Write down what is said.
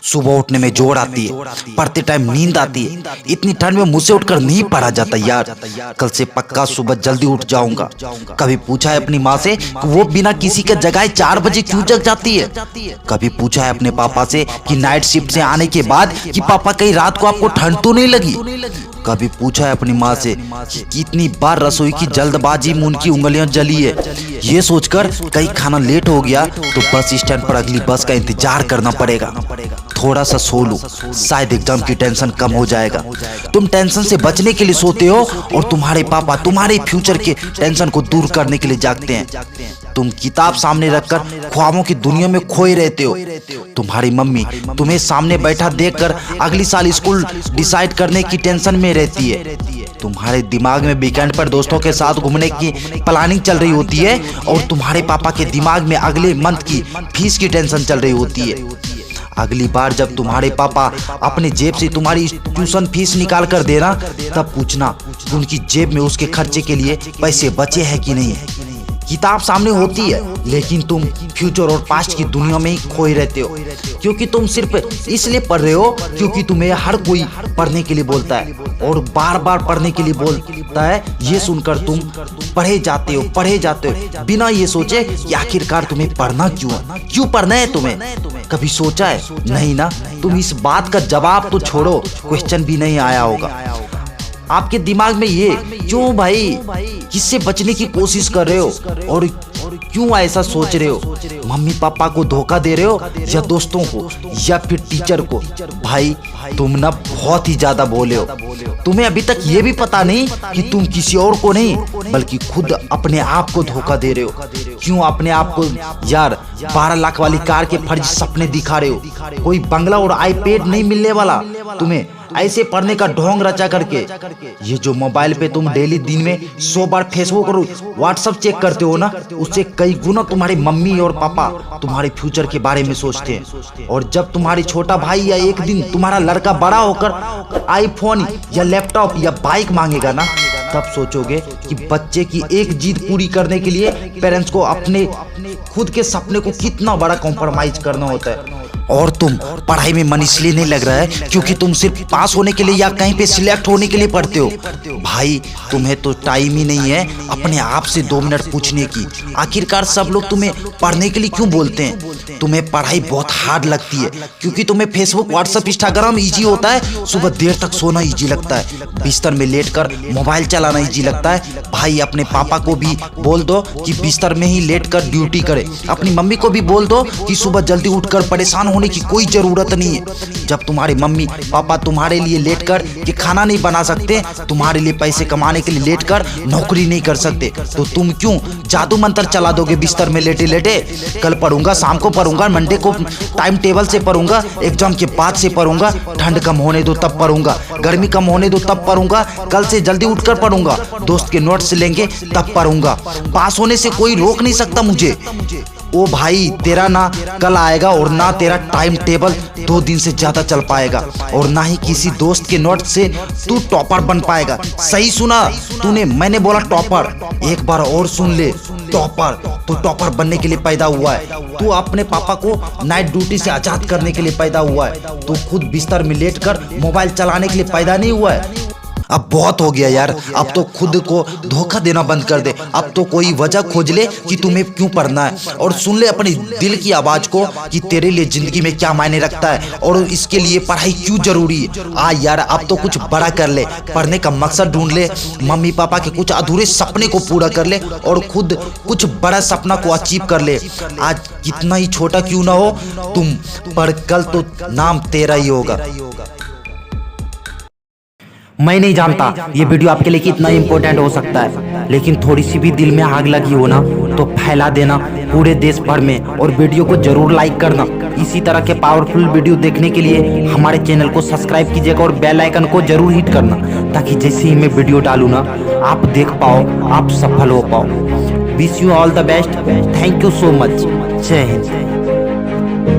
सुबह उठने में जोर आती है, पढ़ते टाइम नींद आती है। इतनी ठंड में मुझसे उठकर नहीं पढ़ा जाता यार। कल से पक्का सुबह जल्दी उठ जाऊंगा। कभी पूछा है अपनी माँ से कि वो बिना किसी के जगाए 4 बजे क्यों जग जाती है। कभी पूछा है अपने पापा से कि नाइट शिफ्ट से आने के बाद कि पापा कहीं रात को आपको ठंड तो नहीं लगी। कभी पूछा है अपनी माँ से कि कितनी बार रसोई की जल्दबाजी में उनकी उंगलियां जली है। ये सोचकर कहीं खाना लेट हो गया तो बस स्टैंड पर अगली बस का इंतजार करना पड़ेगा। थोड़ा सा सो लूं, शायद एग्जाम की टेंशन कम हो जाएगा। तुम टेंशन से बचने के लिए सोते हो और तुम्हारे पापा तुम्हारे फ्यूचर के टेंशन को दूर करने के लिए जागते हैं। तुम किताब सामने रखकर ख्वाबों की दुनिया में खोए रहते हो। तुम्हारी मम्मी तुम्हें सामने बैठा देखकर अगली साल स्कूल डिसाइड करने की टेंशन में रहती है। तुम्हारे दिमाग में वीकेंड पर दोस्तों के साथ घूमने की प्लानिंग चल रही होती है और तुम्हारे पापा के दिमाग में अगले मंथ की फीस की टेंशन चल रही होती है। अगली बार जब तुम्हारे पापा अपने जेब से तुम्हारी ट्यूशन फीस निकाल कर देना, तब पूछना उनकी जेब में उसके खर्चे के लिए पैसे बचे हैं कि नहीं। किताब सामने होती है लेकिन तुम फ्यूचर और पास्ट की दुनिया में ही खोए रहते हो, क्योंकि तुम सिर्फ इसलिए पढ़ रहे हो क्योंकि तुम्हें हर कोई पढ़ने के लिए बोलता है और बार बार पढ़ने के लिए बोलता है। ये सुनकर तुम पढ़े जाते हो बिना ये सोचे कि आखिरकार तुम्हें पढ़ना क्यों पढ़ना है तुम्हें। कभी सोचा है? नहीं ना। तुम इस बात का जवाब तो छोड़ो, क्वेश्चन भी नहीं आया होगा आपके दिमाग में ये क्यों भाई किससे बचने की कोशिश कर रहे हो और क्यों ऐसा सोच रहे हो। मम्मी पापा को धोखा दे रहे हो या दोस्तों को या फिर टीचर को। भाई तुम ना बहुत ही ज्यादा बोले हो। तुम्हें अभी तक ये भी पता नहीं कि तुम किसी और को नहीं बल्कि खुद अपने आप को धोखा दे रहे हो। क्यों अपने आप को यार 12 लाख वाली कार के फर्जी सपने दिखा रहे हो। कोई बंगला और आईपैड नहीं मिलने वाला तुम्हें ऐसे पढ़ने का ढोंग रचा करके। ये जो मोबाइल पे तुम डेली दिन में 100 बार फेसबुक और व्हाट्सएप चेक करते हो ना, उससे कई गुना तुम्हारी मम्मी और पापा तुम्हारे फ्यूचर के बारे में सोचते हैं। और जब तुम्हारी छोटा भाई या एक दिन तुम्हारा लड़का बड़ा होकर आईफोन या लैपटॉप या बाइक मांगेगा ना, तब सोचोगे कि बच्चे की एक जिद पूरी करने के लिए पेरेंट्स को अपने खुद के सपने को कितना बड़ा कॉम्प्रोमाइज करना होता है। और तुम पढ़ाई में मन इसलिए नहीं लग रहा है क्योंकि तुम सिर्फ पास होने के लिए या कहीं पे सिलेक्ट होने के लिए पढ़ते हो। भाई तुम्हें तो टाइम ही नहीं है अपने आप से 2 मिनट पूछने की, आखिरकार सब लोग तुम्हें पढ़ने के लिए क्यों बोलते हैं। तुम्हें पढ़ाई बहुत हार्ड लगती है क्योंकि तुम्हें फेसबुक व्हाट्सएप इंस्टाग्राम इजी होता है, सुबह देर तक सोना इजी लगता है, बिस्तर में लेटकर मोबाइल चलाना इजी लगता है। भाई अपने पापा को भी बोल दो कि बिस्तर में ही लेटकर ड्यूटी करे। अपनी मम्मी को भी बोल दो कि सुबह जल्दी उठकर परेशान होने की कोई जरूरत नहीं है। जब तुम्हारे मम्मी पापा तुम्हारे लिए लेटकर कि खाना नहीं बना सकते, तुम्हारे लिए पैसे कमाने के लिए लेटकर नौकरी नहीं कर सकते, तो तुम क्यों जादू मंत्र चला दोगे बिस्तर में लेटे लेटे। कल पढ़ूंगा, शाम को पढ़ूंगा, मंडे को टाइम टेबल से पढ़ूंगा, एग्जाम के बाद से पढ़ूंगा, ठंड कम होने दो तब पढ़ूंगा, गर्मी कम होने दो तब पढ़ूंगा, कल से जल्दी उठकर पढ़ूंगा, दोस्त के नोट्स लेंगे तब पढ़ूंगा। पास होने से कोई रोक नहीं सकता मुझे। ओ भाई तेरा ना कल आएगा और ना तेरा टाइम टेबल 2 दिन से ज्यादा चल पाएगा और ना ही किसी दोस्त के नोट से तू टॉपर बन पाएगा। सही सुना तूने, मैंने बोला टॉपर। एक बार और सुन ले, टॉपर। तू टॉपर बनने के लिए पैदा हुआ है। तू अपने पापा को नाइट ड्यूटी से आजाद करने के लिए पैदा हुआ है। तू खुद बिस्तर में लेटकर मोबाइल चलाने के लिए पैदा नहीं हुआ है। अब बहुत हो गया यार, अब तो खुद को धोखा देना बंद कर दे। अब तो कोई वजह खोज ले कि तुम्हें क्यों पढ़ना है और सुन ले अपनी दिल की आवाज को कि तेरे लिए जिंदगी में क्या मायने रखता है और इसके लिए पढ़ाई क्यों जरूरी है। आ यार अब तो कुछ बड़ा कर ले, पढ़ने का मकसद ढूंढ ले, मम्मी पापा के कुछ अधूरे सपने को पूरा कर ले और खुद कुछ बड़ा सपना को अचीव कर ले। आज कितना ही छोटा क्यों ना हो, तुम पढ़, कल तो नाम तेरा ही होगा। मैं नहीं जानता ये वीडियो आपके लिए कितना इम्पोर्टेंट हो सकता है, लेकिन थोड़ी सी भी दिल में आग लगी हो ना तो फैला देना पूरे देश भर में और वीडियो को जरूर लाइक करना। इसी तरह के पावरफुल वीडियो देखने के लिए हमारे चैनल को सब्सक्राइब कीजिएगा और बेल आइकन को जरूर हिट करना, ताकि जैसे ही मैं वीडियो डालूँ ना आप देख पाओ, आप सफल हो पाओ। Wish you all the best. Thank you so much. जय हिंद।